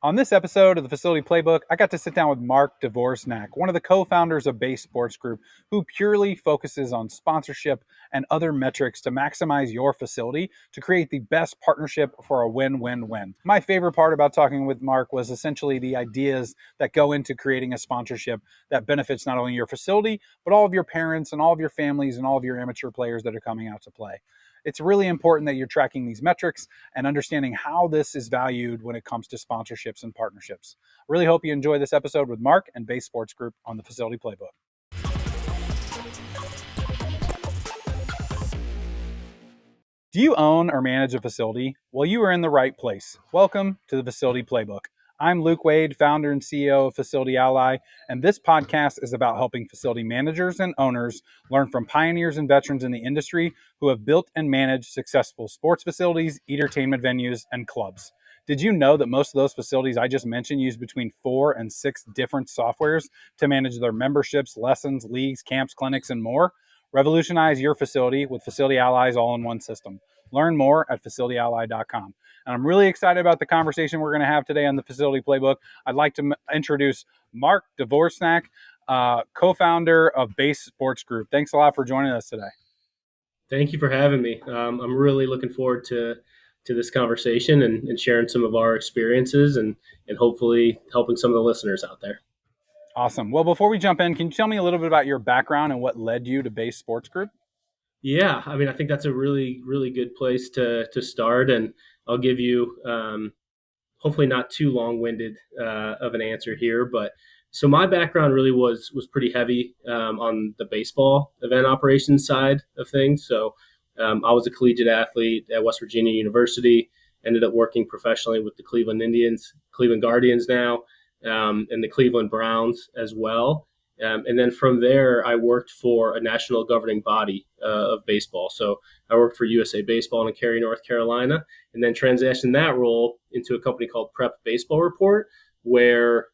On this episode of the Facility Playbook, I got to sit down with Mark Dvorsnak, one of the co-founders of Base Sports Group, who purely focuses on sponsorship and other metrics to maximize your facility to create the best partnership for a win-win-win. My favorite part about talking with Mark was essentially the ideas that go into creating a sponsorship that benefits not only your facility, but all of your parents and all of your families and all of your amateur players that are coming out to play. It's really important that you're tracking these metrics and understanding how this is valued when it comes to sponsorships and partnerships. I really hope you enjoy this episode with Mark and Base Sports Group on the Facility Playbook. Do you own or manage a facility? Well, you are in the right place. Welcome to the Facility Playbook. I'm Luke Wade, founder and CEO of Facility Ally, and this podcast is about helping facility managers and owners learn from pioneers and veterans in the industry who have built and managed successful sports facilities, entertainment venues, and clubs. Did you know that most of those facilities I just mentioned use between 4 and 6 different softwares to manage their memberships, lessons, leagues, camps, clinics, and more? Revolutionize your facility with Facility Ally's all-in-one system. Learn more at facilityally.com. And I'm really excited about the conversation we're going to have today on the Facility Playbook. I'd like to introduce Mark Dvorsnak, co-founder of Base Sports Group. Thanks a lot for joining us today. Thank you for having me. I'm really looking forward to this conversation and sharing some of our experiences and hopefully helping some of the listeners out there. Awesome. Well, before we jump in, can you tell me a little bit about your background and what led you to Base Sports Group? Yeah, I think that's a really, really good place to start, and I'll give you hopefully not too long-winded of an answer here, but so my background really was pretty heavy on the baseball event operations side of things. So I was a collegiate athlete at West Virginia University, ended up working professionally with the Cleveland Indians, Cleveland Guardians now, and the Cleveland Browns as well. And then from there, I worked for a national governing body of baseball. So I worked for USA Baseball in Cary, North Carolina, and then transitioned that role into a company called Prep Baseball Report, where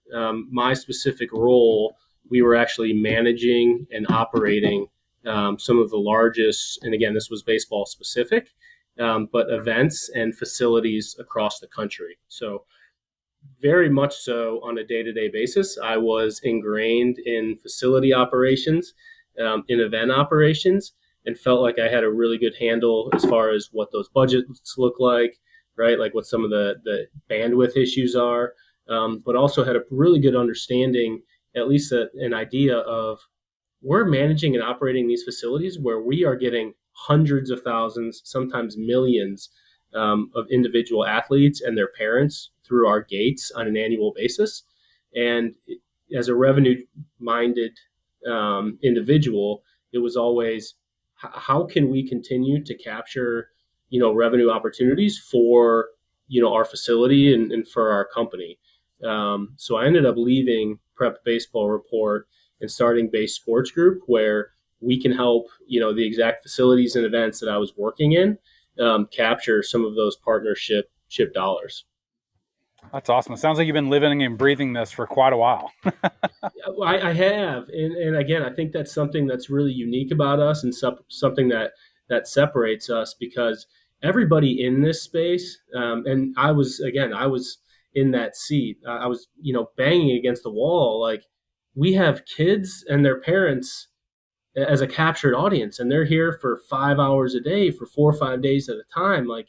my specific role, we were actually managing and operating some of the largest, and again, this was baseball specific, but events and facilities across the country. So very much so on a day-to-day basis, I was ingrained in facility operations, in event operations, and felt like I had a really good handle as far as what those budgets look like, right? Like what some of the bandwidth issues are, but also had a really good understanding, at least an idea of we're managing and operating these facilities where we are getting hundreds of thousands, sometimes millions of individual athletes and their parents through our gates on an annual basis. And as a revenue-minded individual, it was always, how can we continue to capture, revenue opportunities for, our facility and for our company. So I ended up leaving Prep Baseball Report and starting Base Sports Group, where we can help, the exact facilities and events that I was working in capture some of those partnership dollars. That's awesome. It sounds like you've been living and breathing this for quite a while. I have. And again, I think that's something that's really unique about us and something that separates us, because everybody in this space, and I was in that seat. I was, banging against the wall. Like, we have kids and their parents as a captured audience, and they're here for 5 hours a day for 4 or 5 days at a time. Like,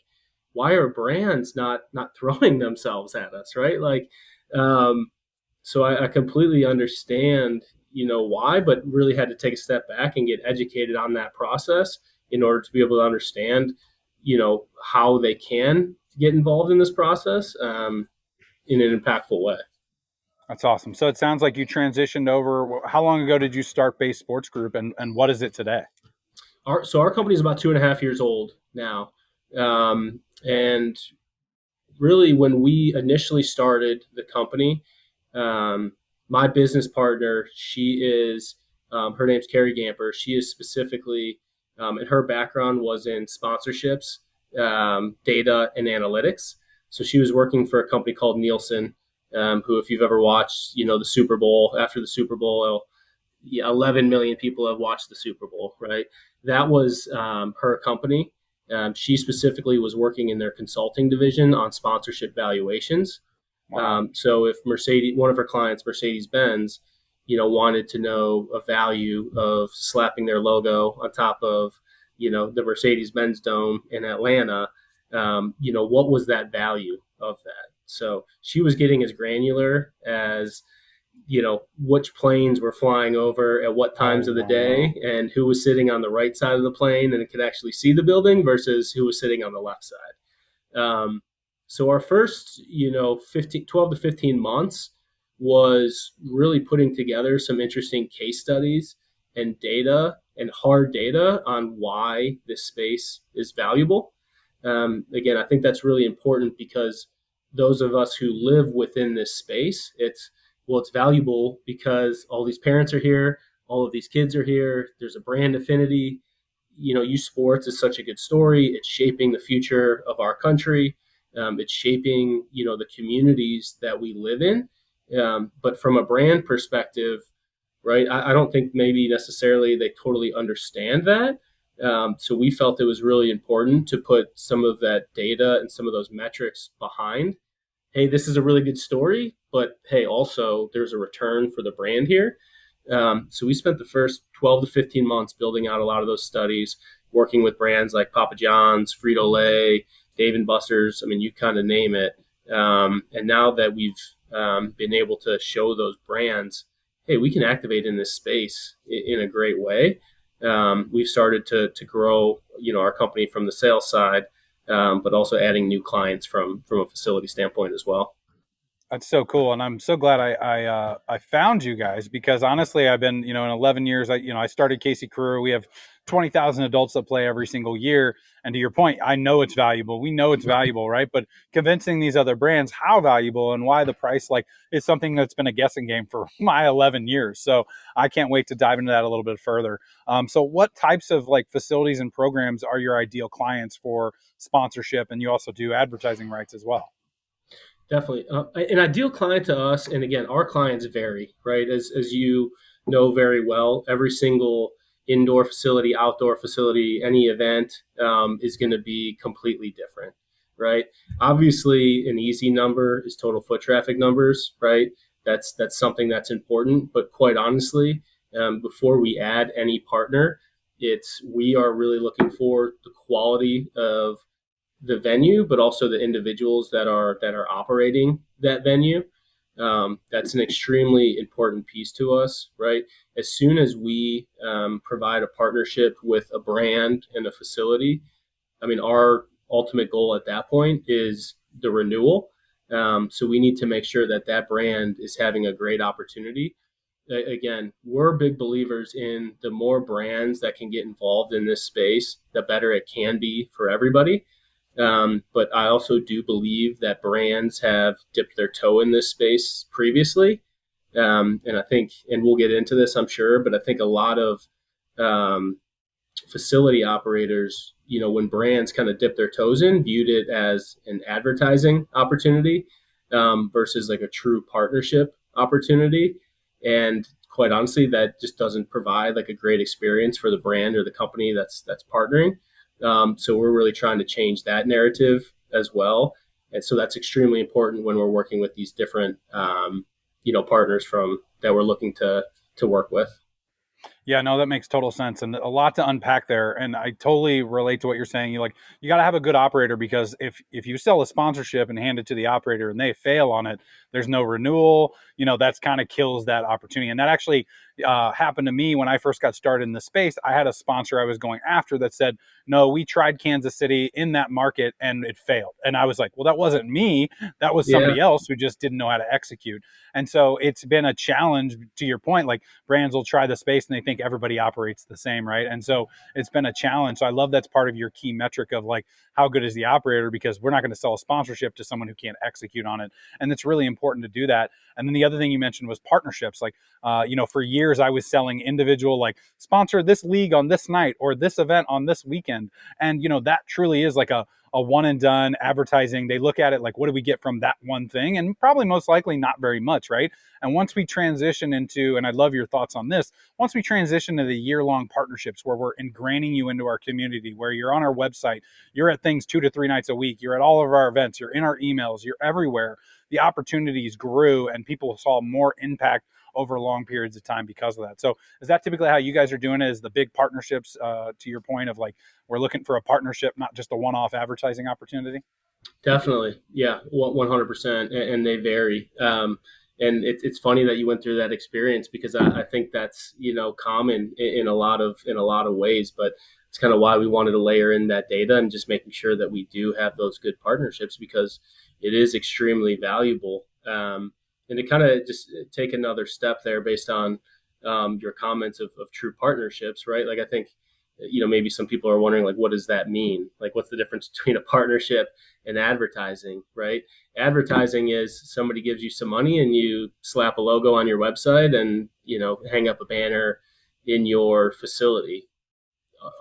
why are brands not throwing themselves at us, right? Like, so I completely understand, why, but really had to take a step back and get educated on that process in order to be able to understand, how they can get involved in this process in an impactful way. That's awesome. So it sounds like you transitioned over. How long ago did you start Base Sports Group, and what is it today? Our company is about 2.5 years old now. And really, when we initially started the company, my business partner, her name's Carrie Gamper. She is specifically, and her background was in sponsorships, data, and analytics. So she was working for a company called Nielsen, who, if you've ever watched, the Super Bowl, after the Super Bowl, 11 million people have watched the Super Bowl, right? That was her company. She specifically was working in their consulting division on sponsorship valuations. Wow. So if Mercedes, one of her clients, Mercedes Benz, wanted to know a value of slapping their logo on top of, the Mercedes Benz Dome in Atlanta, what was that value of that? So she was getting as granular as, which planes were flying over at what Oh, times of the wow. day and who was sitting on the right side of the plane and it could actually see the building versus who was sitting on the left side. So our first, 12 to 15 months was really putting together some interesting case studies and data and hard data on why this space is valuable. Again, I think that's really important because those of us who live within this space, it's valuable because all these parents are here, all of these kids are here. There's a brand affinity. U Sports is such a good story. It's shaping the future of our country. It's shaping, the communities that we live in. But from a brand perspective, right, I don't think maybe necessarily they totally understand that. So we felt it was really important to put some of that data and some of those metrics behind. Hey, this is a really good story, but hey, also there's a return for the brand here. So we spent the first 12 to 15 months building out a lot of those studies, working with brands like Papa John's, Frito-Lay, Dave and Buster's. I mean, you kind of name it. And now that we've been able to show those brands, hey, we can activate in this space in a great way. We've started to grow, our company from the sales side, but also adding new clients from a facility standpoint as well. That's so cool, and I'm so glad I found you guys because honestly, I've been in 11 years. I started Casey Crew. We have 20,000 adults that play every single year, and to your point, I know it's valuable. We know it's valuable, right? But convincing these other brands how valuable and why the price is something that's been a guessing game for my 11 years. So I can't wait to dive into that a little bit further. So what types of facilities and programs are your ideal clients for sponsorship, and you also do advertising rights as well? Definitely. An ideal client to us, and again, our clients vary, right? As you know very well, every single indoor facility, outdoor facility, any event is going to be completely different, right? Obviously, an easy number is total foot traffic numbers, right? That's something that's important. But quite honestly, before we add any partner, we are really looking for the quality of the venue, but also the individuals that are operating that venue. That's an extremely important piece to us, right? As soon as we provide a partnership with a brand and a facility, I mean, our ultimate goal at that point is the renewal. So we need to make sure that that brand is having a great opportunity. Again, we're big believers in the more brands that can get involved in this space, the better it can be for everybody. But I also do believe that brands have dipped their toe in this space previously. And I think, and we'll get into this, I'm sure, but I think a lot of um, facility operators, when brands kind of dip their toes in, viewed it as an advertising opportunity versus like a true partnership opportunity. And quite honestly, that just doesn't provide like a great experience for the brand or the company that's partnering. So we're really trying to change that narrative as well. And so that's extremely important when we're working with these different, partners from that we're looking to work with. Yeah, no, that makes total sense and a lot to unpack there. And I totally relate to what you're saying. You got to have a good operator because if you sell a sponsorship and hand it to the operator and they fail on it, there's no renewal. That's kind of kills that opportunity. And that actually happened to me when I first got started in the space. I had a sponsor I was going after that said, "No, we tried Kansas City in that market and it failed." And I was like, "Well, that wasn't me. That was Yeah. somebody else who just didn't know how to execute." And so it's been a challenge to your point. Like brands will try the space and they think everybody operates the same, right? And so it's been a challenge. So I love that's part of your key metric of how good is the operator, because we're not going to sell a sponsorship to someone who can't execute on it. And it's really important to do that. And then the other thing you mentioned was partnerships. For years I was selling individual, sponsor this league on this night or this event on this weekend. And, that truly is like a one and done advertising. They look at it like, what do we get from that one thing? And probably most likely not very much, right? And once we transition into, and I'd love your thoughts on this, once we transition to the year-long partnerships where we're ingraining you into our community, where you're on our website, you're at things 2 to 3 nights a week, you're at all of our events, you're in our emails, you're everywhere, the opportunities grew and people saw more impact over long periods of time because of that. So is that typically how you guys are doing it? Is the big partnerships, to your point of like, we're looking for a partnership, not just a one-off advertising opportunity? Definitely, yeah, 100%, and they vary. And it's funny that you went through that experience because I think that's common in a lot of ways. But it's kind of why we wanted to layer in that data and just making sure that we do have those good partnerships because it is extremely valuable. And to kind of just take another step there based on your comments of true partnerships, right? Like I think maybe some people are wondering like what does that mean? Like what's the difference between a partnership and advertising, right? Advertising is somebody gives you some money and you slap a logo on your website and hang up a banner in your facility.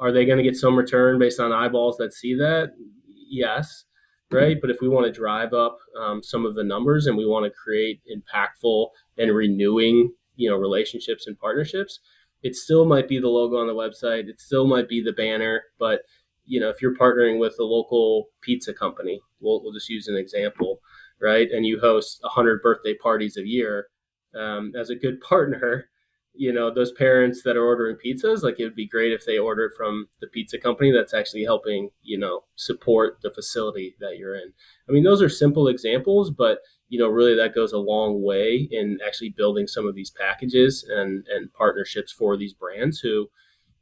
Are they going to get some return based on eyeballs that see that? Yes, right. But if we want to drive up some of the numbers and we want to create impactful and renewing relationships and partnerships, it still might be the logo on the website. It still might be the banner, but if you're partnering with a local pizza company, we'll just use an example, right? And you host 100 birthday parties a year, as a good partner, those parents that are ordering pizzas, like it would be great if they ordered from the pizza company that's actually helping, support the facility that you're in. I mean, those are simple examples, but really that goes a long way in actually building some of these packages and partnerships for these brands who,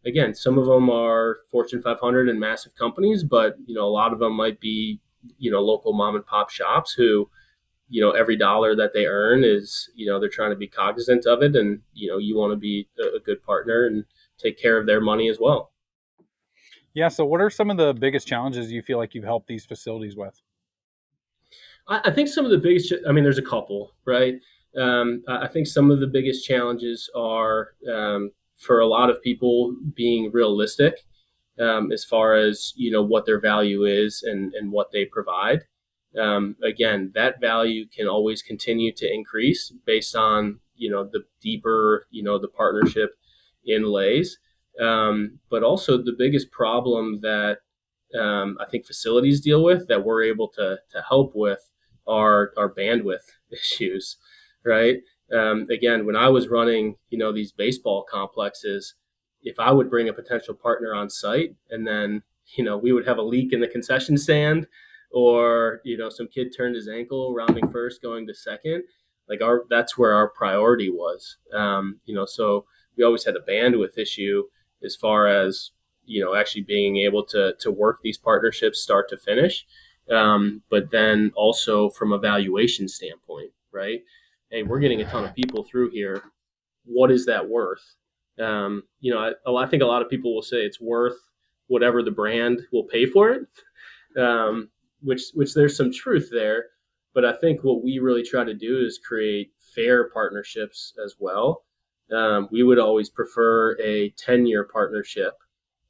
again, some of them are Fortune 500 and massive companies, but a lot of them might be local mom and pop shops who every dollar that they earn is they're trying to be cognizant of it, and you want to be a good partner and take care of their money as well. Yeah. So what are some of the biggest challenges you feel like you've helped these facilities with? I think some of the biggest, I mean, there's a couple, right? I think some of the biggest challenges are for a lot of people being realistic as far as what their value is and what they provide. Again, that value can always continue to increase based on the deeper the partnership inlays. But also the biggest problem that I think facilities deal with that we're able to help with are bandwidth issues, right? Again, when I was running, these baseball complexes, if I would bring a potential partner on site and then, we would have a leak in the concession stand or, some kid turned his ankle rounding first, going to second, like that's where our priority was. So we always had a bandwidth issue as far as, actually being able to work these partnerships start to finish. But then also from a valuation standpoint, right? Hey, we're getting a ton of people through here. What is that worth? I think a lot of people will say it's worth whatever the brand will pay for it, which there's some truth there. But I think what we really try to do is create fair partnerships as well. We would always prefer a 10-year partnership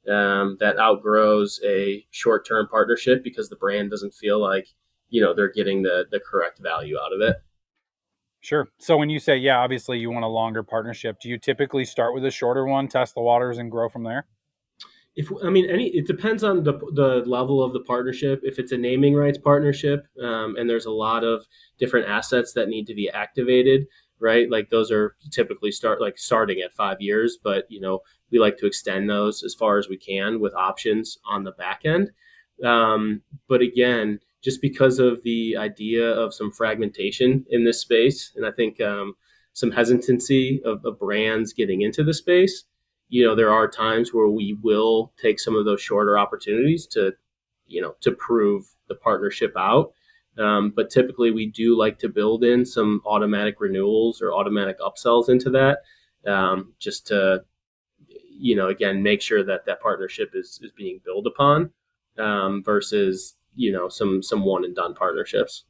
that outgrows a short-term partnership because the brand doesn't feel like they're getting the correct value out of it. Sure. So when you say, yeah, obviously you want a longer partnership, do you typically start with a shorter one, test the waters, and grow from there? If I mean, it depends on the level of the partnership. If it's a naming rights partnership, and there's a lot of different assets that need to be activated, right? Like those are typically starting at 5 years, but we like to extend those as far as we can with options on the back end. But again, just because of the idea of some fragmentation in this space, and I think some hesitancy of brands getting into the space, there are times where we will take some of those shorter opportunities to prove the partnership out. But typically we do like to build in some automatic renewals or automatic upsells into that, just to, again, make sure that that partnership is being built upon, versus, some one and done partnerships.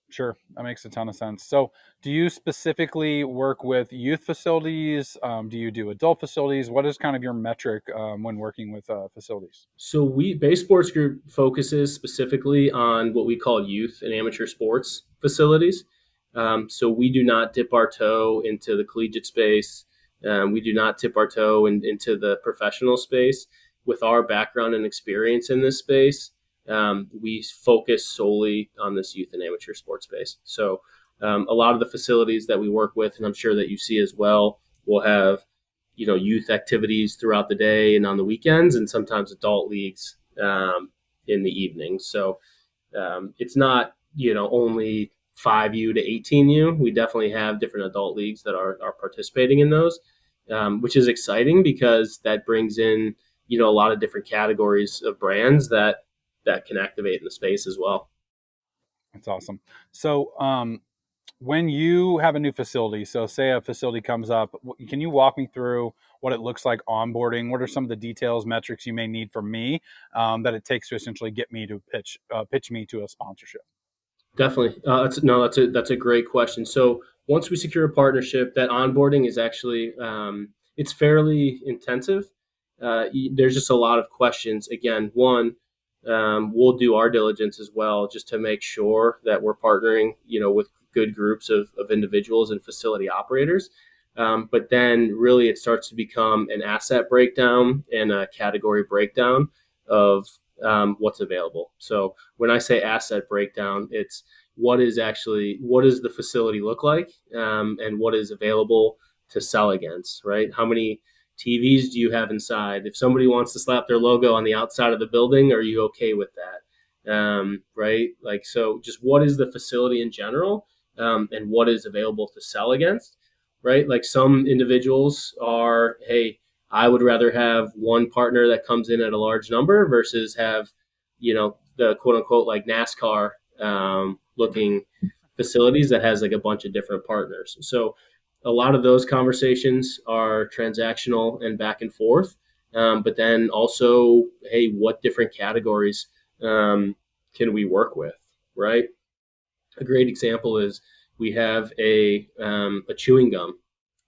Sure, that makes a ton of sense. So, do you specifically work with youth facilities? Do you do adult facilities? What is kind of your metric when working with facilities? So Base Sports Group focuses specifically on what we call youth and amateur sports facilities. So we do not dip our toe into the collegiate space. We do not tip our toe into the professional space. With our background and experience in this space, we focus solely on this youth and amateur sports space. So a lot of the facilities that we work with, and I'm sure that you see as well, will have youth activities throughout the day and on the weekends, and sometimes adult leagues in the evenings. So it's not only 5U to 18U. We definitely have different adult leagues that are participating in those, which is exciting because that brings in a lot of different categories of brands that can activate in the space as well. That's awesome. So, when you have a new facility, so say a facility comes up, can you walk me through what it looks like onboarding? What are some of the details, metrics you may need from me that it takes to essentially get me to pitch me to a sponsorship? Definitely. That's a great question. So once we secure a partnership, that onboarding is actually it's fairly intensive. There's just a lot of questions. Again, one, we'll do our diligence as well, just to make sure that we're partnering, with good groups of individuals and facility operators. But then really it starts to become an asset breakdown and a category breakdown of what's available. So when I say asset breakdown, it's what does the facility look like, and what is available to sell against, right? How many TVs do you have inside? If somebody wants to slap their logo on the outside of the building, are you okay with that? Right? Like, so just what is the facility in general, and what is available to sell against, right? Like some individuals are, hey, I would rather have one partner that comes in at a large number versus have, the quote unquote like NASCAR looking facilities that has like a bunch of different partners. So a lot of those conversations are transactional and back and forth. But then also, hey, what different categories can we work with, right? A great example is we have a chewing gum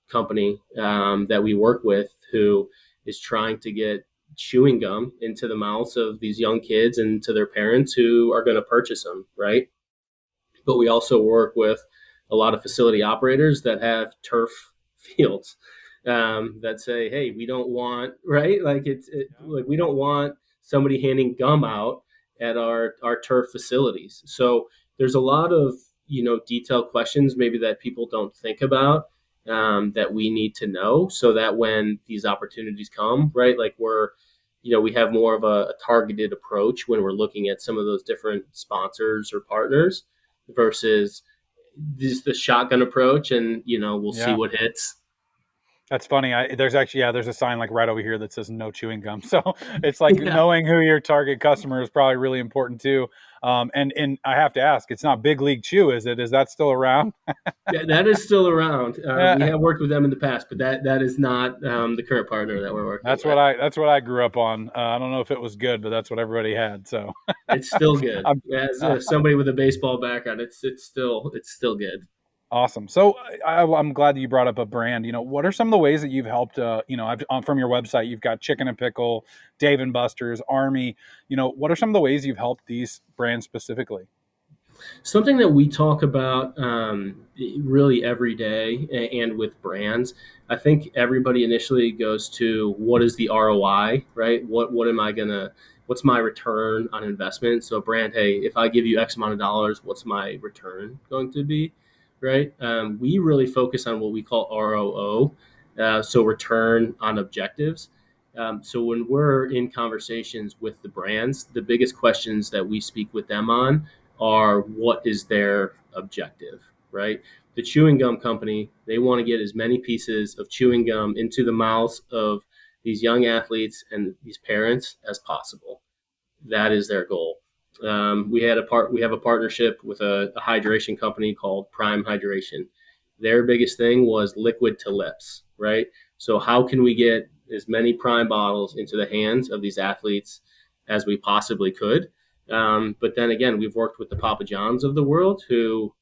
company that we work with who is trying to get chewing gum into the mouths of these young kids and to their parents who are going to purchase them, right? But we also work with a lot of facility operators that have turf fields that say, hey, we don't want, right? Like like we don't want somebody handing gum out at our turf facilities. So there's a lot of, detailed questions maybe that people don't think about, that we need to know so that when these opportunities come, right, like we have more of a targeted approach when we're looking at some of those different sponsors or partners versus the shotgun approach, and we'll see Yeah. what hits. That's funny. There's actually, yeah, there's a sign like right over here that says no chewing gum. So it's like Yeah, knowing who your target customer is probably really important too. And I have to ask, it's not Big League Chew, is it? Is that still around? that is still around. We Yeah, have worked with them in the past, but that is not the current partner that we're working that's with. that's what I grew up on. I don't know if it was good, but that's what everybody had. So It's still good. I'm, As uh, somebody with a baseball background, it's still good. awesome. So I'm glad that you brought up a brand. What are some of the ways that you've helped? From your website, you've got Chicken and Pickle, Dave and Buster's, Army. What are some of the ways you've helped these brands specifically? Something that we talk about really every day and with brands. I think everybody initially goes to what is the ROI, right? What's my return on investment? So brand, hey, if I give you X amount of dollars, what's my return going to be, right? We really focus on what we call ROO, so return on objectives. So when we're in conversations with the brands, the biggest questions that we speak with them on are what is their objective, right? The chewing gum company, they want to get as many pieces of chewing gum into the mouths of these young athletes and these parents as possible. That is their goal. We have a partnership with a hydration company called Prime Hydration. Their biggest thing was liquid to lips, right? So how can we get as many Prime bottles into the hands of these athletes as we possibly could? But then again, we've worked with the Papa Johns of the world who,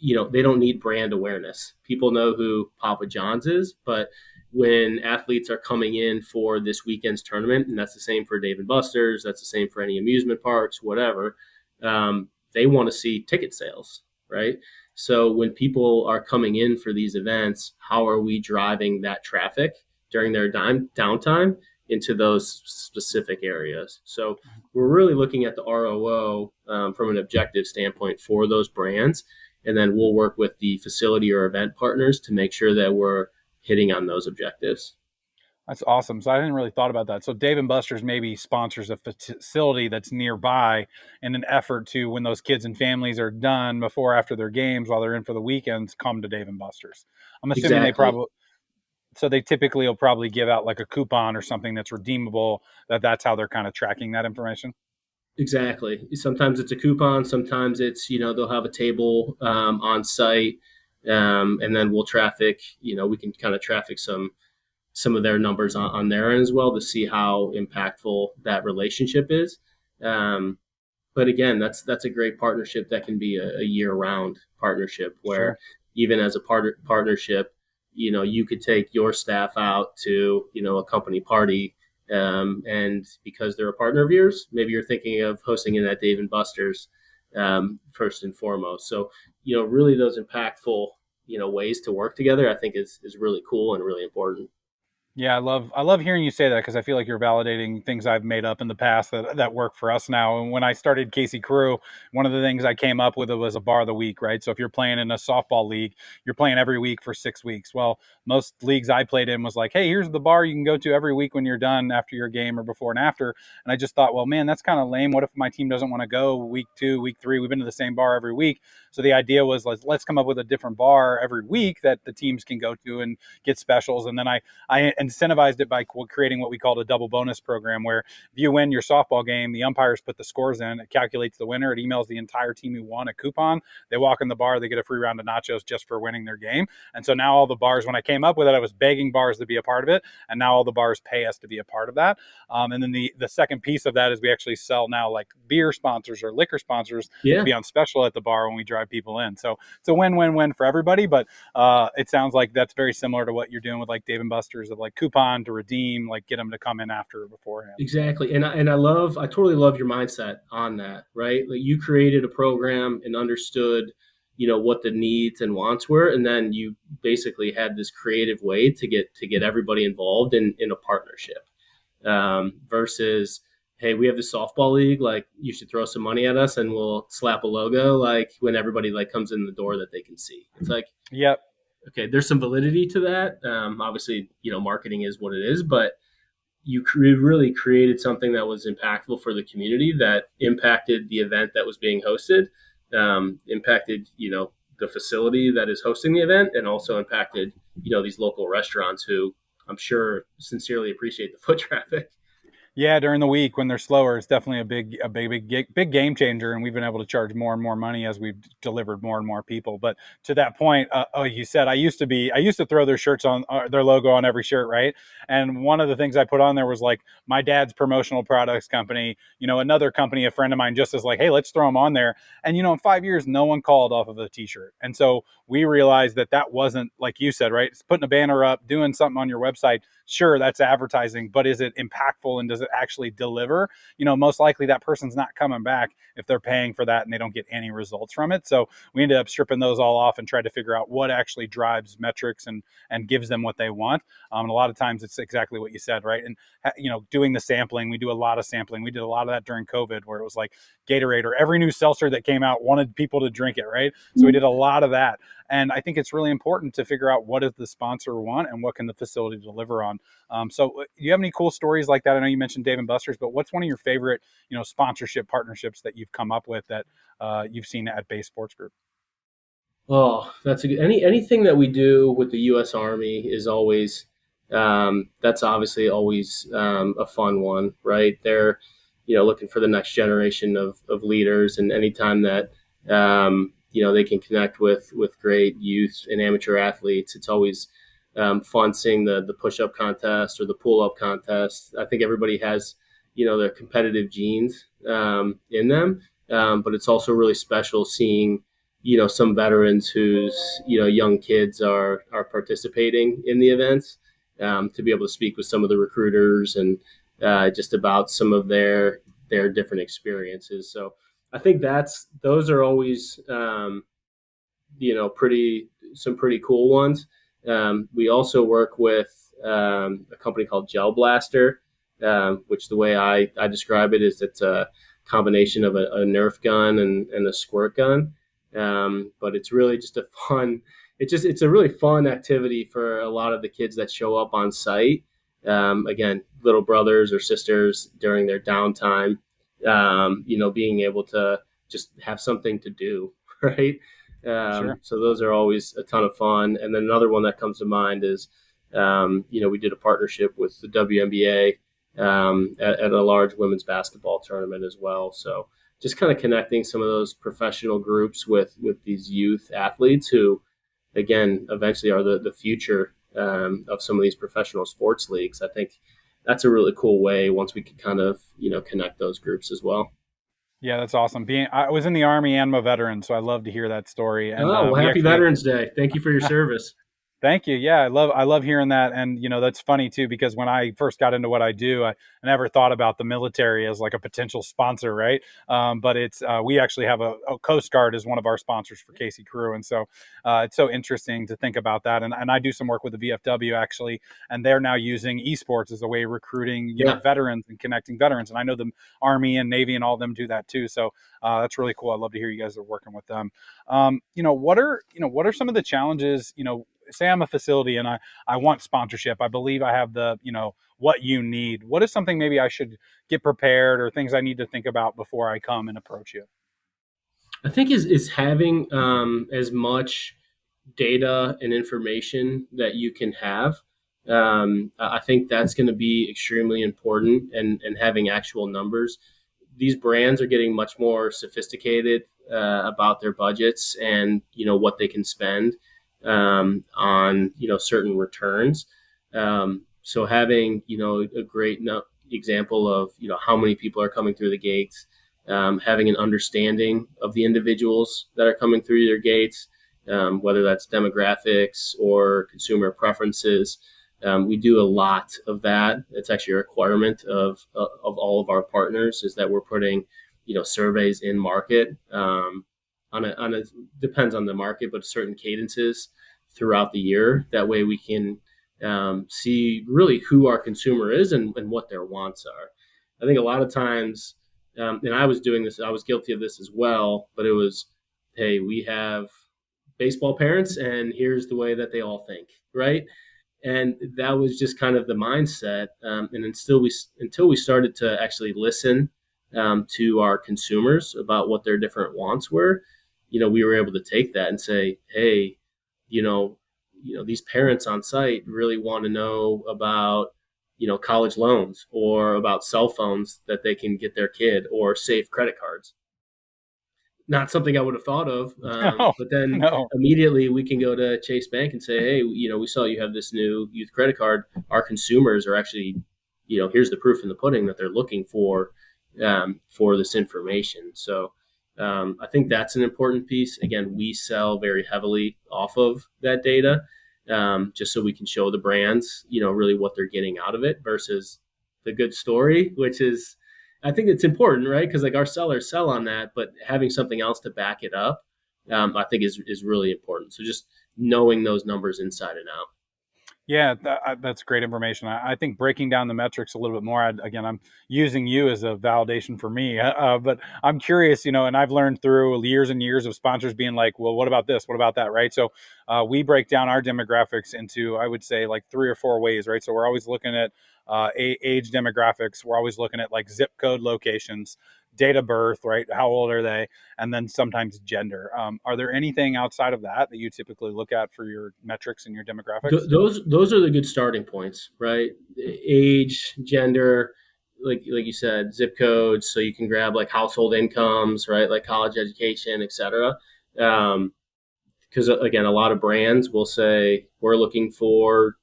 they don't need brand awareness. People know who Papa John's is, but when athletes are coming in for this weekend's tournament, and that's the same for Dave and Buster's, that's the same for any amusement parks, whatever, they want to see ticket sales, right? So when people are coming in for these events, how are we driving that traffic during their downtime? into those specific areas. So we're really looking at the ROO from an objective standpoint for those brands. And then we'll work with the facility or event partners to make sure that we're hitting on those objectives. That's awesome. So I didn't really thought about that. So Dave and Buster's maybe sponsors a facility that's nearby in an effort to, when those kids and families are done before after their games while they're in for the weekends, come to Dave and Buster's. I'm assuming they Exactly. probably, so they typically will probably give out like a coupon or something that's redeemable. That's how they're kind of tracking that information. Exactly. Sometimes it's a coupon. Sometimes it's, they'll have a table on site, and then we'll traffic. We can kind of traffic some of their numbers on their end as well to see how impactful that relationship is. Um, but again, that's a great partnership that can be a year round partnership where Sure. even as a partnership, you could take your staff out to a company party, and because they're a partner of yours, maybe you're thinking of hosting it at Dave and Buster's first and foremost. So really those impactful ways to work together, I think is really cool and really important. Yeah, I love hearing you say that because I feel like you're validating things I've made up in the past that work for us now. And when I started Casey Crew, one of the things I came up with was a bar of the week, right? So if you're playing in a softball league, you're playing every week for 6 weeks. Well, most leagues I played in was like, hey, here's the bar you can go to every week when you're done after your game or before and after. And I just thought, well, man, that's kind of lame. What if my team doesn't want to go week 2, week 3? We've been to the same bar every week. So the idea was let's come up with a different bar every week that the teams can go to and get specials. And then I incentivized it by creating what we called a double bonus program, where if you win your softball game, the umpires put the scores in, it calculates the winner, it emails the entire team who won a coupon. They walk in the bar, they get a free round of nachos just for winning their game. And so now all the bars, when I came up with it, I was begging bars to be a part of it, and now all the bars pay us to be a part of that. And then the second piece of that is we actually sell now like beer sponsors or liquor sponsors to Yeah. be on special at the bar when we drive people in. So it's a win-win-win for everybody. But it sounds like that's very similar to what you're doing with like Dave and Buster's, of like coupon to redeem, like get them to come in after or beforehand. So Exactly. And I totally love your mindset on that, right? Like you created a program and understood, what the needs and wants were, and then you basically had this creative way to get everybody involved in a partnership. Versus, hey, we have the softball league, like you should throw some money at us and we'll slap a logo like when everybody like comes in the door that they can see. It's like, yep. okay, there's some validity to that. Obviously, marketing is what it is, but you really created something that was impactful for the community, that impacted the event that was being hosted, impacted the facility that is hosting the event, and also impacted these local restaurants who I'm sure sincerely appreciate the foot traffic. Yeah, during the week when they're slower, it's definitely a big game changer, and we've been able to charge more and more money as we've delivered more and more people. But to that point, you said I used to throw their shirts on their logo on every shirt, right? And one of the things I put on there was like my dad's promotional products company. Another company, a friend of mine, just is like, hey, let's throw them on there. And in 5 years, no one called off of a T-shirt, and so we realized that wasn't like you said, right? It's putting a banner up, doing something on your website. Sure, that's advertising, but is it impactful and does it actually deliver? Most likely that person's not coming back if they're paying for that and they don't get any results from it. So we ended up stripping those all off and tried to figure out what actually drives metrics and gives them what they want. And a lot of times it's exactly what you said, right? And doing the sampling, we do a lot of sampling. We did a lot of that during COVID, where it was like Gatorade or every new seltzer that came out wanted people to drink it, right? So we did a lot of that. And I think it's really important to figure out what does the sponsor want and what can the facility deliver on. So, do you have any cool stories like that? I know you mentioned Dave and Buster's, but what's one of your favorite, sponsorship partnerships that you've come up with that you've seen at Base Sports Group? Oh, that's a good. Anything that we do with the U.S. Army is always, that's obviously always a fun one, right? They're, looking for the next generation of leaders, and anytime that they can connect with great youth and amateur athletes, it's always fun seeing the push up contest or the pull up contest. I think everybody has their competitive genes in them, but it's also really special seeing some veterans whose young kids are participating in the events, to be able to speak with some of the recruiters and just about some of their different experiences. So I think those are always pretty cool ones. We also work with a company called Gel Blaster. which the way I describe it is it's a combination of a Nerf gun and a squirt gun. But it's really just a fun. It's a really fun activity for a lot of the kids that show up on site. Again, little brothers or sisters during their downtime, being able to just have something to do, right? Sure. So those are always a ton of fun. And then another one that comes to mind is, we did a partnership with the WNBA at a large women's basketball tournament as well. So just kind of connecting some of those professional groups with these youth athletes who, again, eventually are the future of some of these professional sports leagues. I think that's a really cool way once we can kind of, connect those groups as well. Yeah, that's awesome. I was in the Army and I'm a veteran, so I love to hear that story. And Oh, well, we happy actually Veterans Day. Thank you for your service. Thank you. Yeah, I love hearing that, and that's funny too because when I first got into what I do, I never thought about the military as like a potential sponsor, right? But it's we actually have a Coast Guard as one of our sponsors for Casey Crew, and so it's so interesting to think about that. And I do some work with the VFW actually, and they're now using esports as a way of recruiting Yeah. veterans and connecting veterans. And I know the Army and Navy and all of them do that too. So that's really cool. I love to hear you guys are working with them. What are some of the challenges? Say I'm a facility and I want sponsorship. I believe I have the, what you need. What is something maybe I should get prepared or things I need to think about before I come and approach you? I think is having as much data and information that you can have. I think that's going to be extremely important, and having actual numbers. These brands are getting much more sophisticated about their budgets and what they can spend on certain returns. So having a great example of how many people are coming through the gates, having an understanding of the individuals that are coming through their gates, whether that's demographics or consumer preferences. We do a lot of that. It's actually a requirement of all of our partners is that we're putting surveys in market on a depends on the market, but certain cadences throughout the year. That way we can see really who our consumer is and what their wants are. I think a lot of times, and I was doing this, I was guilty of this as well, but it was, hey, we have baseball parents and here's the way that they all think, right? And that was just kind of the mindset. And until we started to actually listen to our consumers about what their different wants were, we were able to take that and say, hey, you know, these parents on site really want to know about college loans or about cell phones that they can get their kid or safe credit cards. Not something I would have thought of. No, But then no. immediately we can go to Chase Bank and say, hey, we saw you have this new youth credit card. Our consumers are actually, here's the proof in the pudding that they're looking for this information. So I think that's an important piece. Again, we sell very heavily off of that data, just so we can show the brands, really what they're getting out of it versus the good story, which is, I think it's important, right? Because like our sellers sell on that, but having something else to back it up, I think is really important. So just knowing those numbers inside and out. Yeah, that's great information. I think breaking down the metrics a little bit more. Again, I'm using you as a validation for me, but I'm curious, and I've learned through years and years of sponsors being like, "Well, what about this? What about that?" Right? So we break down our demographics into, I would say, like 3 or 4 ways. Right? So we're always looking at age demographics. We're always looking at like zip code locations, date of birth, right? How old are they? And then sometimes gender. Are there anything outside of that you typically look at for your metrics and your demographics? Those are the good starting points, right? Age, gender, like you said, zip codes, so you can grab like household incomes, right? Like college education, et cetera. Because again, a lot of brands will say we're looking for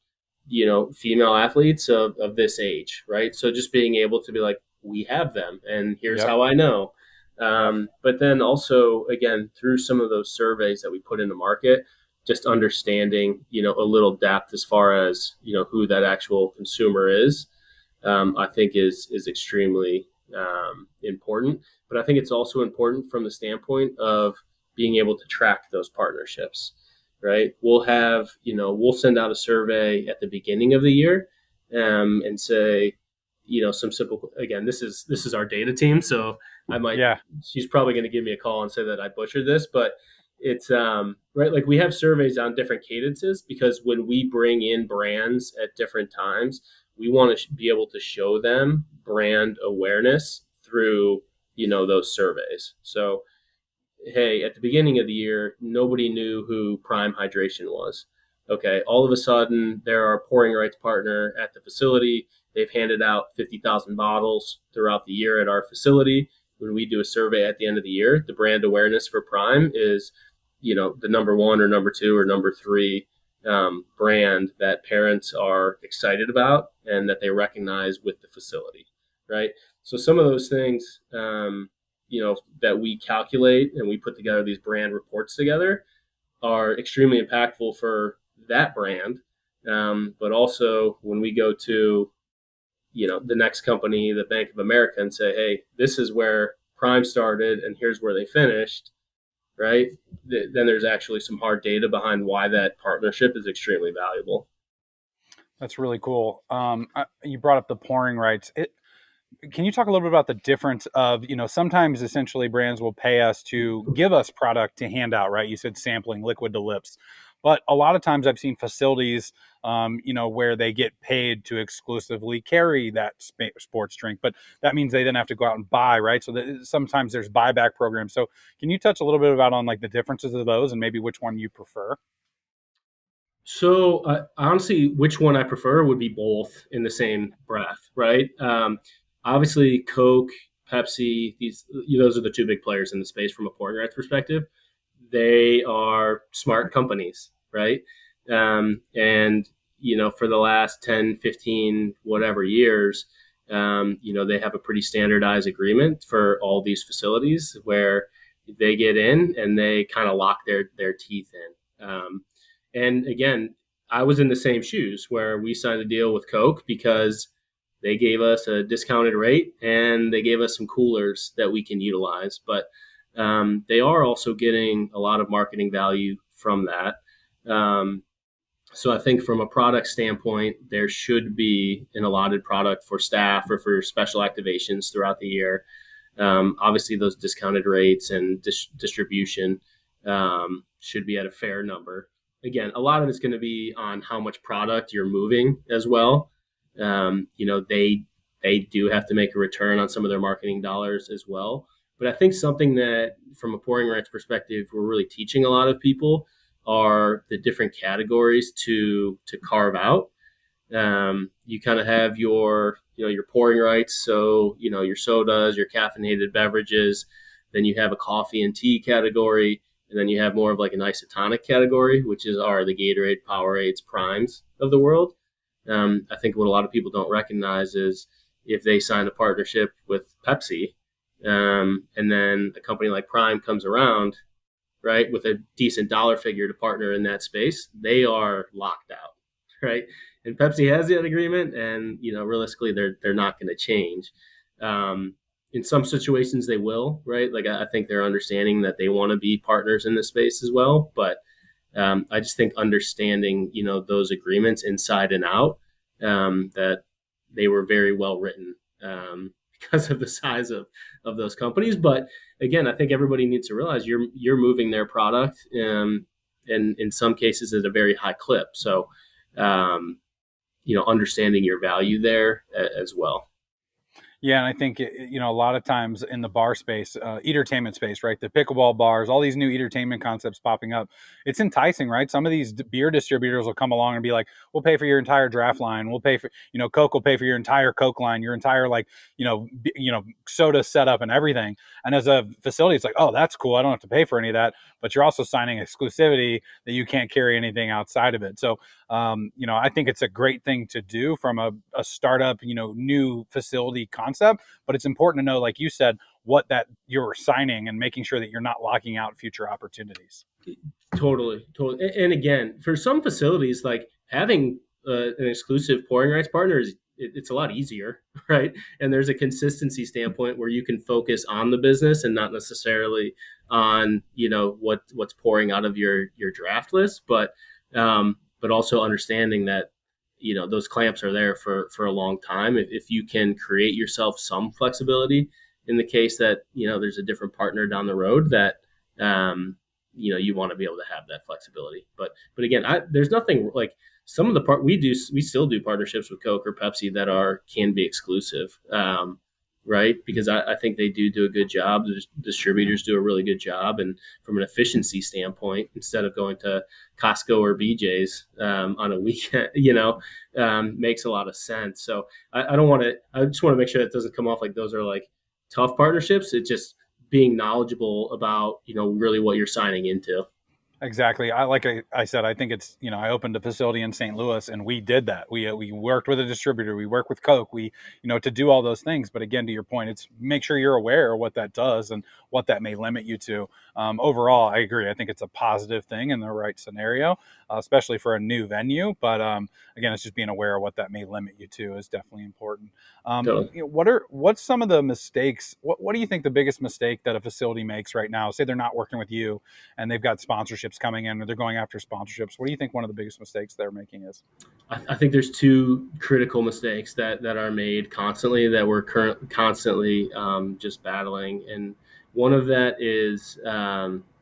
female athletes of this age, right? So just being able to be like, we have them, and here's Yep. how I know. Yep. But then also, again, through some of those surveys that we put in the market, just understanding, a little depth as far as who that actual consumer is, I think is extremely important. But I think it's also important from the standpoint of being able to track those partnerships, right? We'll send out a survey at the beginning of the year and say, some simple, again, this is our data team. So I might, Yeah. she's probably going to give me a call and say that I butchered this, but it's right. Like we have surveys on different cadences because when we bring in brands at different times, we want to be able to show them brand awareness through, those surveys. So hey, at the beginning of the year, nobody knew who Prime Hydration was. Okay, all of a sudden, they're our pouring rights partner at the facility. They've handed out 50,000 bottles throughout the year at our facility. When we do a survey at the end of the year, the brand awareness for Prime is, the number one or number two or number three brand that parents are excited about and that they recognize with the facility, right? So some of those things, that we calculate and we put together these brand reports together are extremely impactful for that brand. But also when we go to, the next company, the Bank of America, and say, hey, this is where Prime started and here's where they finished, right? Then there's actually some hard data behind why that partnership is extremely valuable. That's really cool. You brought up the pouring rights. Can you talk a little bit about the difference of, sometimes essentially brands will pay us to give us product to hand out, right? You said sampling, liquid to lips. But a lot of times I've seen facilities, where they get paid to exclusively carry that sports drink, but that means they then have to go out and buy, right? So that sometimes there's buyback programs. So can you touch a little bit about on like the differences of those and maybe which one you prefer? So honestly, which one I prefer would be both in the same breath, right? Obviously, Coke, Pepsi, those are the two big players in the space from a pouring rights perspective. They are smart companies, right? And for the last 10, 15, whatever years, they have a pretty standardized agreement for all these facilities where they get in and they kind of lock their teeth in. And again, I was in the same shoes where we signed a deal with Coke because they gave us a discounted rate and they gave us some coolers that we can utilize. But they are also getting a lot of marketing value from that. So I think from a product standpoint, there should be an allotted product for staff or for special activations throughout the year. Obviously, those discounted rates and distribution should be at a fair number. Again, a lot of it's going to be on how much product you're moving as well. They do have to make a return on some of their marketing dollars as well. But I think something that, from a pouring rights perspective, we're really teaching a lot of people are the different categories to carve out. You kind of have your pouring rights, so your sodas, your caffeinated beverages. Then you have a coffee and tea category, and then you have more of like an isotonic category, which are the Gatorade, Powerades, Primes of the world. I think what a lot of people don't recognize is if they sign a partnership with Pepsi, and then a company like Prime comes around, right, with a decent dollar figure to partner in that space, they are locked out, right? And Pepsi has that agreement, and realistically, they're not going to change. In some situations, they will, right? Like I think they're understanding that they want to be partners in this space as well, but I just think understanding, those agreements inside and out, that they were very well written because of the size of those companies. But again, I think everybody needs to realize you're moving their product, and in some cases at a very high clip. So, understanding your value there as well. Yeah, and I think a lot of times in the bar space, entertainment space, right? The pickleball bars, all these new entertainment concepts popping up. It's enticing, right? Some of these beer distributors will come along and be like, "We'll pay for your entire draft line. We'll pay for, Coke will pay for your entire Coke line, your entire like, soda setup and everything." And as a facility, it's like, "Oh, that's cool. I don't have to pay for any of that." But you're also signing exclusivity that you can't carry anything outside of it. So, I think it's a great thing to do from a startup, new facility concept, but it's important to know, like you said, what that you're signing and making sure that you're not locking out future opportunities. Totally, totally. And again, for some facilities, like having an exclusive pouring rights partner it's a lot easier, right? And there's a consistency standpoint where you can focus on the business and not necessarily on what's pouring out of your draft list, but also understanding that those clamps are there for a long time. If you can create yourself some flexibility in the case that, there's a different partner down the road that, you want to be able to have that flexibility. But again, there's nothing like some of the we still do partnerships with Coke or Pepsi that can be exclusive. Right? Because I think they do a good job. The distributors do a really good job. And from an efficiency standpoint, instead of going to Costco or BJ's on a weekend, makes a lot of sense. So I don't want to, I just want to make sure that doesn't come off like those are like tough partnerships. It's just being knowledgeable about, really what you're signing into. Exactly. I said, I think it's, I opened a facility in St. Louis and we did that. We worked with a distributor, we work with Coke, to do all those things. But again, to your point, it's make sure you're aware of what that does and what that may limit you to. Overall, I agree. I think it's a positive thing in the right scenario, especially for a new venue. But again, it's just being aware of what that may limit you to is definitely important. So What's some of the mistakes? What do you think the biggest mistake that a facility makes right now? Say they're not working with you and they've got sponsorships coming in or they're going after sponsorships. What do you think one of the biggest mistakes they're making is? I think there's two critical mistakes that are made constantly that we're constantly just battling. And one of that is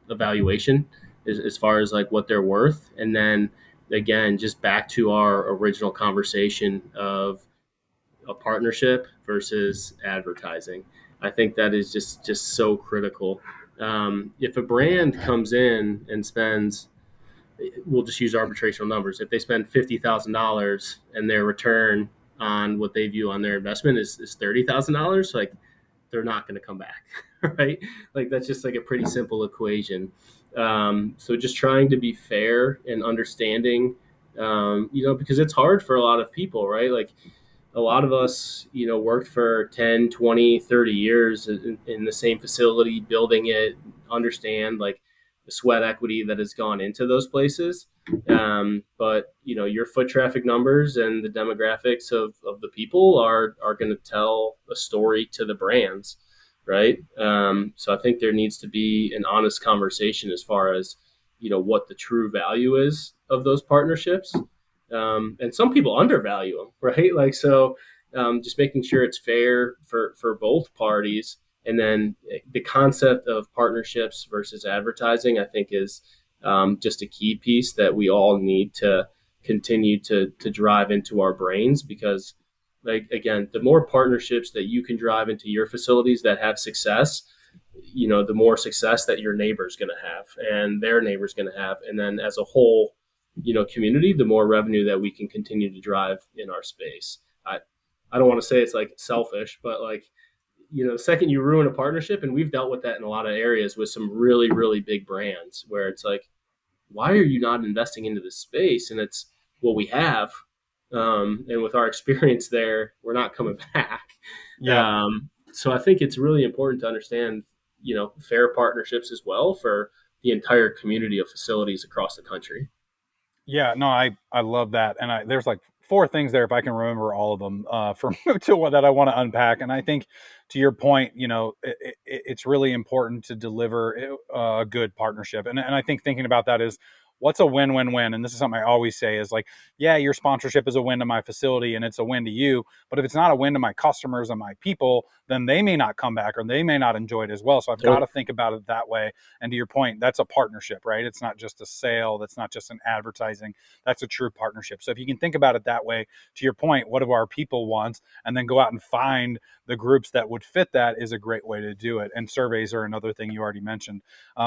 evaluation as far as like what they're worth. And then again, just back to our original conversation of a partnership versus advertising. I think that is just so critical. If a brand comes in and spends, we'll just use arbitrational numbers. If they spend $50,000 and their return on what they view on their investment is $30,000, like they're not going to come back, right? Like that's just like a pretty simple equation. So just trying to be fair and understanding, because it's hard for a lot of people, right? Like a lot of us, worked for 10, 20, 30 years in the same facility, building it, understand like the sweat equity that has gone into those places. But, your foot traffic numbers and the demographics of the people are going to tell a story to the brands, right? So I think there needs to be an honest conversation as far as, what the true value is of those partnerships. And some people undervalue them, right? Like, so just making sure it's fair for both parties. And then the concept of partnerships versus advertising, I think is just a key piece that we all need to continue to drive into our brains, because like, again, the more partnerships that you can drive into your facilities that have success, the more success that your neighbor's going to have and their neighbor's going to have. And then as a whole, community, the more revenue that we can continue to drive in our space. I don't want to say it's like selfish, but like, the second you ruin a partnership, and we've dealt with that in a lot of areas with some really, really big brands where it's like, why are you not investing into this space? And it's, well, we have, and with our experience there, we're not coming back. Yeah. So I think it's really important to understand, fair partnerships as well for the entire community of facilities across the country. Yeah, no, I love that, and there's like four things there if I can remember all of them from to what that I want to unpack. And I think to your point, it's really important to deliver a good partnership, and I think thinking about that is what's a win-win-win. And this is something I always say is like, yeah, your sponsorship is a win to my facility and it's a win to you, but if it's not a win to my customers and my people, then they may not come back or they may not enjoy it as well. So I've got to think about it that way. And to your point, that's a partnership, right? It's not just a sale. That's not just an advertising. That's a true partnership. So if you can think about it that way, to your point, what do our people want? And then go out and find the groups that would fit that is a great way to do it. And surveys are another thing you already mentioned.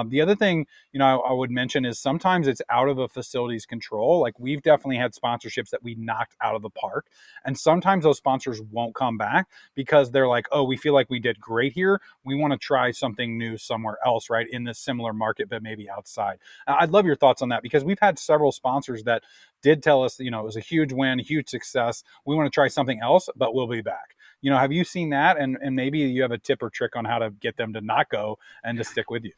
The other thing, I would mention is sometimes it's out of a facility's control. Like we've definitely had sponsorships that we knocked out of the park. And sometimes those sponsors won't come back because they're like, oh, we feel like we did great here. We want to try something new somewhere else, right? In this similar market, but maybe outside. I'd love your thoughts on that because we've had several sponsors that did tell us, it was a huge win, huge success. We want to try something else, but we'll be back. Have you seen that? And maybe you have a tip or trick on how to get them to not go and to stick with you.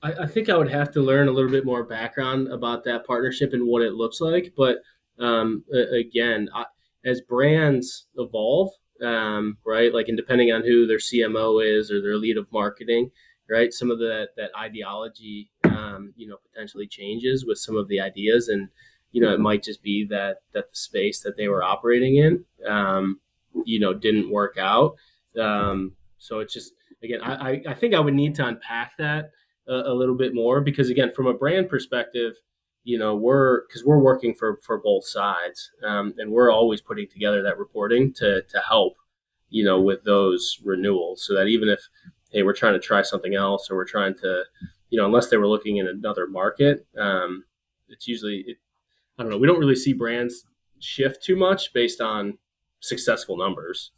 I think I would have to learn a little bit more background about that partnership and what it looks like. But again, as brands evolve, right, like, and depending on who their CMO is or their lead of marketing, right, some of that ideology, potentially changes with some of the ideas. And it might just be that the space that they were operating in, didn't work out. So it's just, again, I think I would need to unpack that a little bit more, because again, from a brand perspective, we're working for both sides, and we're always putting together that reporting to help, with those renewals, so that even if, hey, we're trying to try something else, or we're trying to, unless they were looking in another market, it's usually, I don't know, we don't really see brands shift too much based on successful numbers.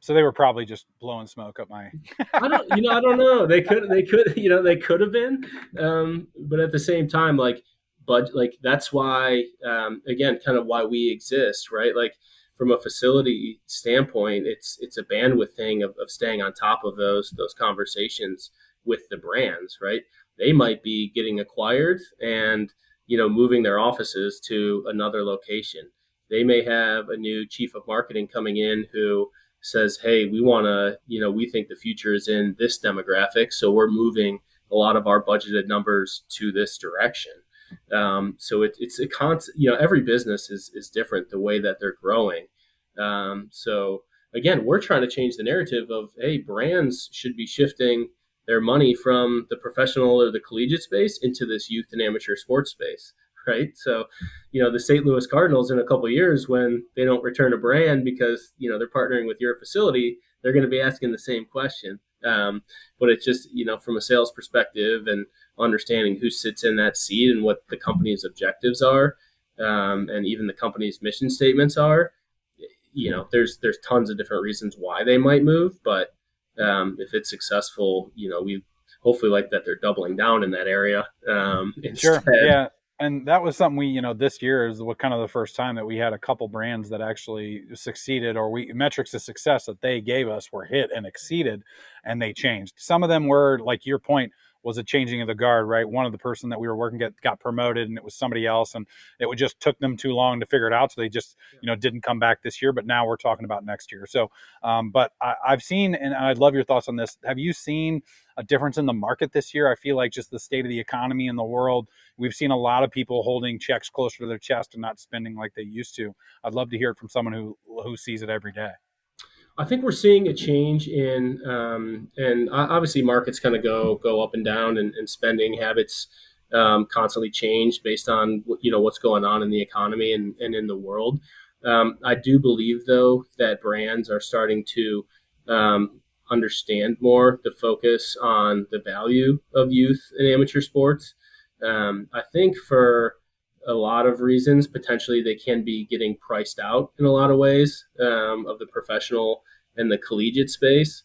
So they were probably just blowing smoke up my. I don't know. They could have been, but at the same time, like that's why, again, kind of why we exist, right? Like from a facility standpoint, it's a bandwidth thing of staying on top of those conversations with the brands, right? They might be getting acquired and, moving their offices to another location. They may have a new chief of marketing coming in who says, hey, we want to, we think the future is in this demographic, so we're moving a lot of our budgeted numbers to this direction. So it's a constant, every business is different the way that they're growing. So again, we're trying to change the narrative of, hey, brands should be shifting their money from the professional or the collegiate space into this youth and amateur sports space, right? So, the St. Louis Cardinals in a couple of years, when they don't return a brand because, they're partnering with your facility, they're going to be asking the same question. But it's just, from a sales perspective and understanding who sits in that seat and what the company's objectives are, and even the company's mission statements are, there's tons of different reasons why they might move. But if it's successful, we hopefully like that they're doubling down in that area, Sure. instead. Yeah. And that was something we, this year is what kind of the first time that we had a couple brands that actually succeeded, or we metrics of success that they gave us were hit and exceeded, and they changed. Some of them were, like your point, was a changing of the guard, right? One of the person that we were working at got promoted, and it was somebody else, and it would just took them too long to figure it out, so they just didn't come back this year. But now we're talking about next year. So, but I've seen, and I'd love your thoughts on this. Have you seen a difference in the market this year? I feel like just the state of the economy in the world, we've seen a lot of people holding checks closer to their chest and not spending like they used to. I'd love to hear it from someone who sees it every day. I think we're seeing a change in, and obviously markets kind of go up and down, and spending habits constantly change based on what's going on in the economy and in the world. I do believe though that brands are starting to understand more the focus on the value of youth and amateur sports. I think for a lot of reasons, potentially they can be getting priced out in a lot of ways, of the professional and the collegiate space.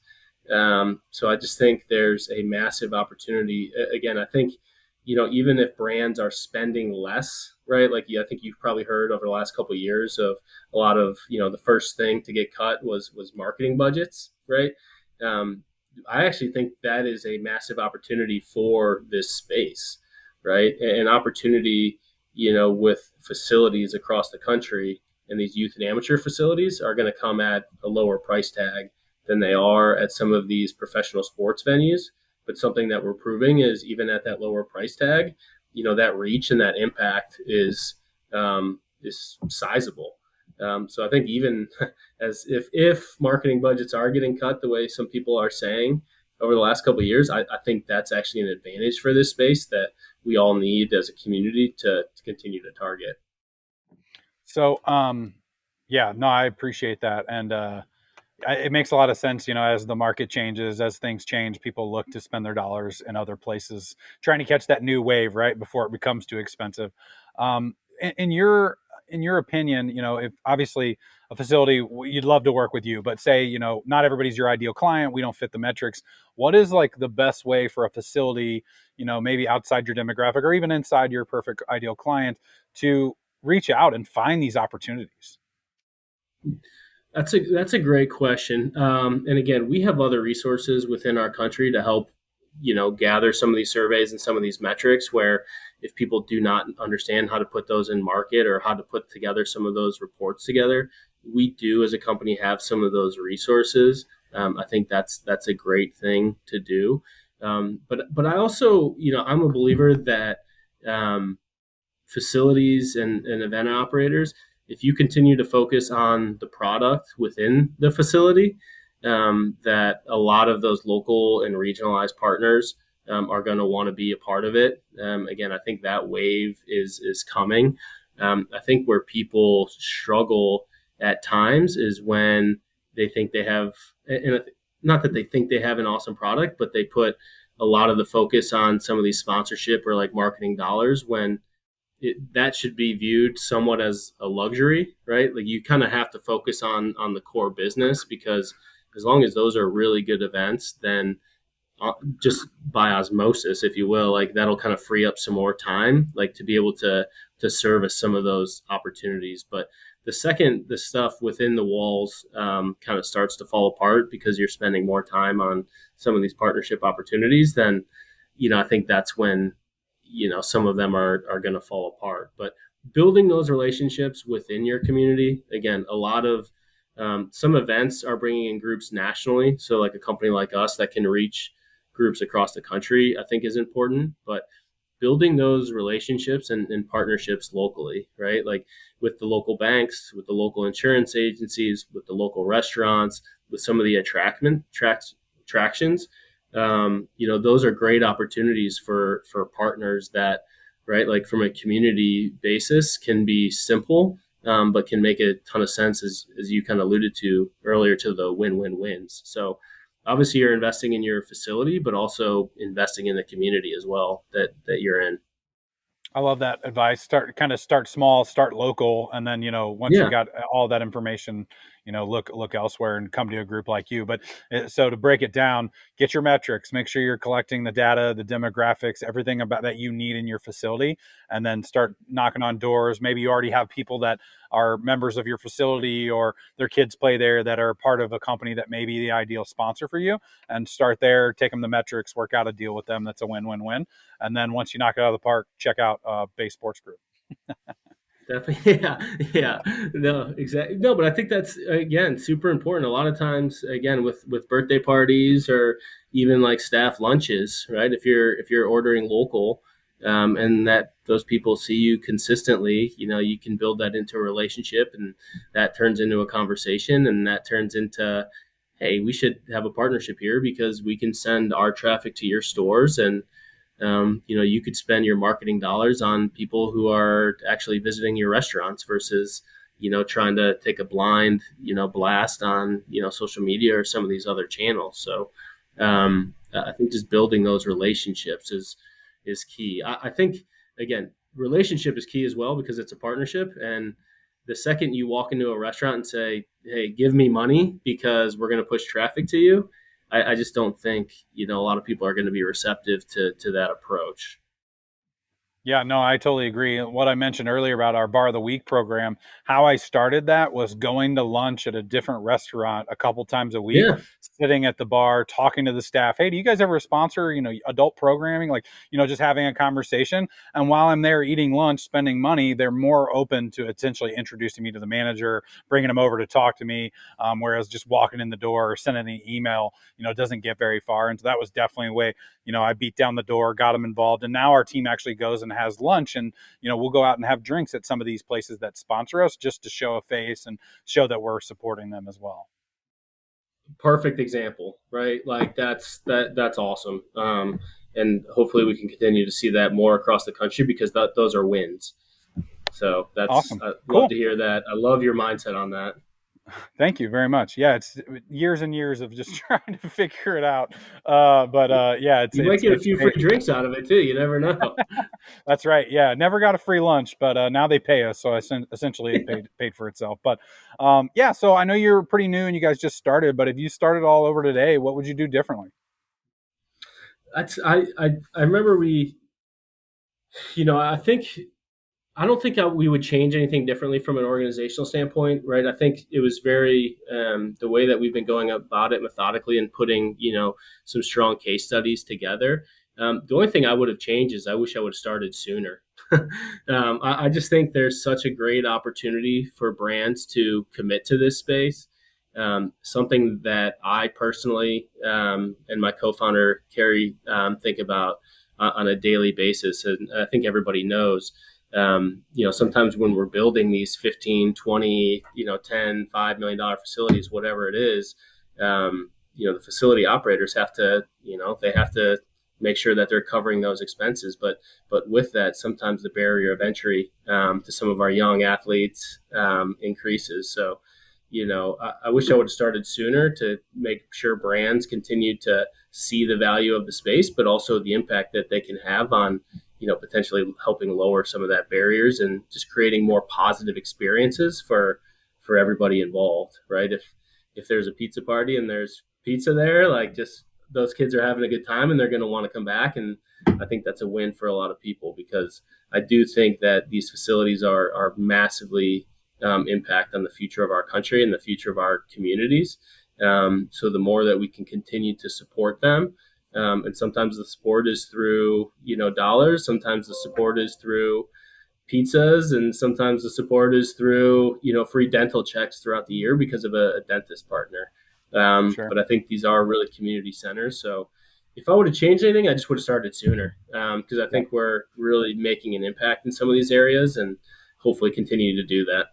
So I just think there's a massive opportunity. Again, I think, even if brands are spending less, right? Like, I think you've probably heard over the last couple of years of a lot of, the first thing to get cut was marketing budgets, right? Um, I actually think that is a massive opportunity for this space, right? An opportunity, with facilities across the country, and these youth and amateur facilities are going to come at a lower price tag than they are at some of these professional sports venues. But something that we're proving is, even at that lower price tag, that reach and that impact is sizable. So I think, even as if marketing budgets are getting cut the way some people are saying over the last couple of years, I think that's actually an advantage for this space that we all need as a community to continue to target. So, yeah, no, I appreciate that. And, it makes a lot of sense, as the market changes, as things change, people look to spend their dollars in other places, trying to catch that new wave, right, before it becomes too expensive. In your opinion, if obviously a facility, you'd love to work with you, but say, not everybody's your ideal client, we don't fit the metrics. What is like the best way for a facility, maybe outside your demographic or even inside your perfect ideal client, to reach out and find these opportunities? That's a great question. And again, we have other resources within our country to help, gather some of these surveys and some of these metrics, where if people do not understand how to put those in market, or how to put together some of those reports together, we do as a company have some of those resources. I think that's a great thing to do. But I also, I'm a believer that, facilities and event operators, if you continue to focus on the product within the facility, that a lot of those local and regionalized partners are going to want to be a part of it. Again, I think that wave is coming. I think where people struggle at times is when they think they have, and not that they think they have an awesome product, but they put a lot of the focus on some of these sponsorship or like marketing dollars when that should be viewed somewhat as a luxury, right? Like you kind of have to focus on the core business, because as long as those are really good events, then just by osmosis, if you will, like that'll kind of free up some more time, like to be able to service some of those opportunities. But the second the stuff within the walls kind of starts to fall apart because you're spending more time on some of these partnership opportunities, then I think that's when some of them are going to fall apart. But building those relationships within your community, again, a lot of some events are bringing in groups nationally. So like a company like us that can reach groups across the country, I think is important. But building those relationships and partnerships locally, right? Like with the local banks, with the local insurance agencies, with the local restaurants, with some of the attractions, those are great opportunities for partners that, right, like from a community basis can be simple, but can make a ton of sense as you kind of alluded to earlier, to the win-win-wins. So obviously you're investing in your facility, but also investing in the community as well that you're in. I love that advice. Start small, start local, and then once you Yeah, got all that information, look elsewhere and come to a group like you. But so to break it down, get your metrics, make sure you're collecting the data, the demographics, everything about that you need in your facility, and then start knocking on doors. Maybe you already have people that are members of your facility or their kids play there that are part of a company that may be the ideal sponsor for you, and start there, take them the metrics, work out a deal with them that's a win-win-win. And then once you knock it out of the park, check out Bay Sports Group. definitely. Yeah. No, exactly. No, but I think that's again super important. A lot of times, again, with birthday parties or even like staff lunches, right? If you're ordering local, and that those people see you consistently, you can build that into a relationship, and that turns into a conversation, and that turns into, hey, we should have a partnership here because we can send our traffic to your stores, and you could spend your marketing dollars on people who are actually visiting your restaurants versus, trying to take a blind, blast on, social media or some of these other channels. So I think just building those relationships is key. I think, again, relationship is key as well because it's a partnership. And the second you walk into a restaurant and say, hey, give me money because we're going to push traffic to you, I just don't think, a lot of people are going to be receptive to that approach. Yeah, no, I totally agree. What I mentioned earlier about our Bar of the Week program, how I started that was going to lunch at a different restaurant a couple times a week, Yeah. sitting at the bar, talking to the staff. Hey, do you guys ever sponsor, adult programming? Like, just having a conversation. And while I'm there eating lunch, spending money, they're more open to essentially introducing me to the manager, bringing them over to talk to me. Whereas just walking in the door or sending an email, doesn't get very far. And so that was definitely a way, I beat down the door, got them involved. And now our team actually goes and has lunch, and we'll go out and have drinks at some of these places that sponsor us just to show a face and show that we're supporting them as well. Perfect example, right? Like that's awesome. And hopefully we can continue to see that more across the country because those are wins. So Awesome. I love Cool. to hear that. I love your mindset on that. Thank you very much. Yeah, it's years and years of just trying to figure it out. But yeah, You might get a it's few free paid. drinks out of it too. You never know. That's right. Yeah, never got a free lunch, but now they pay us, so essentially it paid for itself. But yeah, so I know you're pretty new and you guys just started, but if you started all over today, what would you do differently? I remember I think I don't think we would change anything differently from an organizational standpoint, right? I think it was very the way that we've been going about it methodically and putting, some strong case studies together. The only thing I would have changed is I wish I would have started sooner. I just think there's such a great opportunity for brands to commit to this space. Something that I personally and my co-founder Carrie think about on a daily basis, and I think everybody knows. Sometimes when we're building these 15, 20, 10, $5 million facilities, whatever it is, the facility operators have to, they have to make sure that they're covering those expenses. But with that, sometimes the barrier of entry to some of our young athletes increases. So, I wish I would have started sooner to make sure brands continue to see the value of the space, but also the impact that they can have on, potentially helping lower some of that barriers and just creating more positive experiences for everybody involved, right? If there's a pizza party and there's pizza there, like, just those kids are having a good time and they're going to want to come back. And I think that's a win for a lot of people, because I do think that these facilities are massively impact on the future of our country and the future of our communities. So the more that we can continue to support them, and sometimes the support is through, dollars. Sometimes the support is through pizzas, and sometimes the support is through, free dental checks throughout the year because of a dentist partner. Sure. But I think these are really community centers. So if I would have changed anything, I just would have started sooner, because I Yep. think we're really making an impact in some of these areas, and hopefully continue to do that.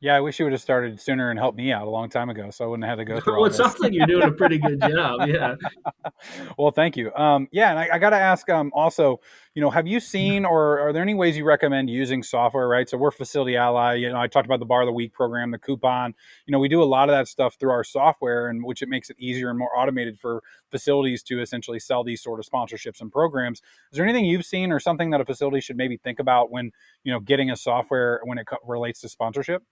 Yeah, I wish you would have started sooner and helped me out a long time ago, so I wouldn't have had to go through Well, all it this. sounds like you're doing a pretty good job. Yeah. Well, thank you. Yeah, and I got to ask also, have you seen, or are there any ways you recommend using software, right? So we're Facility Ally. I talked about the Bar of the Week program, the coupon. We do a lot of that stuff through our software, and which it makes it easier and more automated for facilities to essentially sell these sort of sponsorships and programs. Is there anything you've seen or something that a facility should maybe think about when, getting a software when it relates to sponsorship?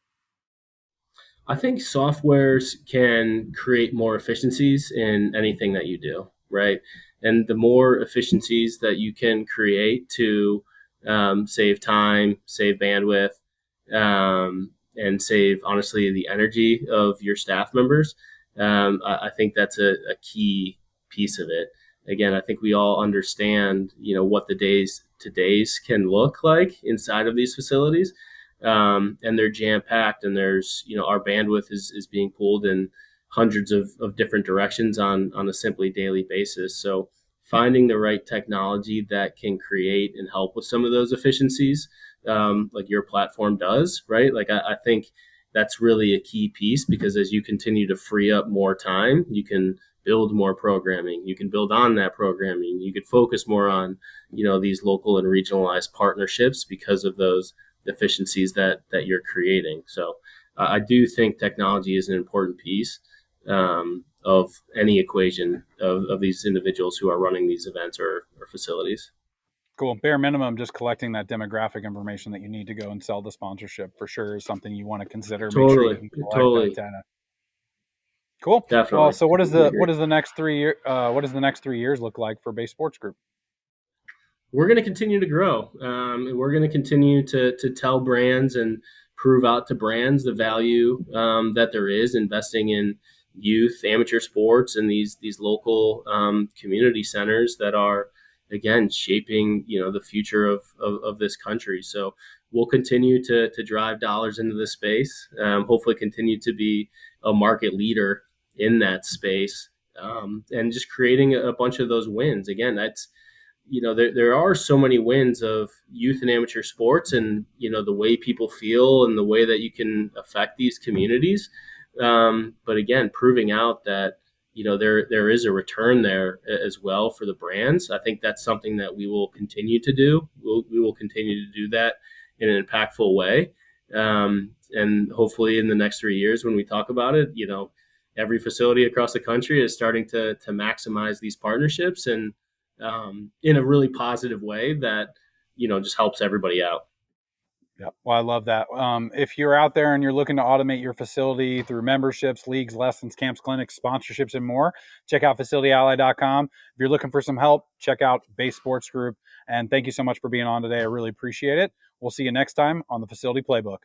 I think softwares can create more efficiencies in anything that you do, right? And the more efficiencies that you can create to save time, save bandwidth, and save, honestly, the energy of your staff members, I think that's a key piece of it. Again, I think we all understand, what the days to days can look like inside of these facilities, and they're jam packed, and there's, our bandwidth is being pulled in hundreds of different directions on a simply daily basis. So finding the right technology that can create and help with some of those efficiencies, like your platform does, right? Like, I think that's really a key piece, because as you continue to free up more time, you can build more programming, you can build on that programming, you could focus more on, these local and regionalized partnerships because of those efficiencies that you're creating. So I do think technology is an important piece of any equation of these individuals who are running these events or facilities. Cool. Bare minimum, just collecting that demographic information that you need to go and sell the sponsorship for sure is something you want to consider. Make sure you Totally, can collect that totally, data. Cool. Well, definitely. so what is Completely the agree. what does the next 3 years look like for Base Sports Group? We're going to continue to grow. And we're going to continue to tell brands and prove out to brands the value that there is investing in youth amateur sports and these local community centers that are, again, shaping, the future of this country. So we'll continue to drive dollars into the space, hopefully continue to be a market leader in that space, and just creating a bunch of those wins. Again, that's, there are so many wins of youth and amateur sports, and, the way people feel and the way that you can affect these communities. But again, proving out that, there is a return there as well for the brands. I think that's something that we will continue to do. We will continue to do that in an impactful way. And hopefully in the next 3 years, when we talk about it, every facility across the country is starting to maximize these partnerships, and in a really positive way that, just helps everybody out. Yeah. Well, I love that. If you're out there and you're looking to automate your facility through memberships, leagues, lessons, camps, clinics, sponsorships, and more, check out facilityally.com. If you're looking for some help, check out Base Sports Group. And thank you so much for being on today. I really appreciate it. We'll see you next time on the Facility Playbook.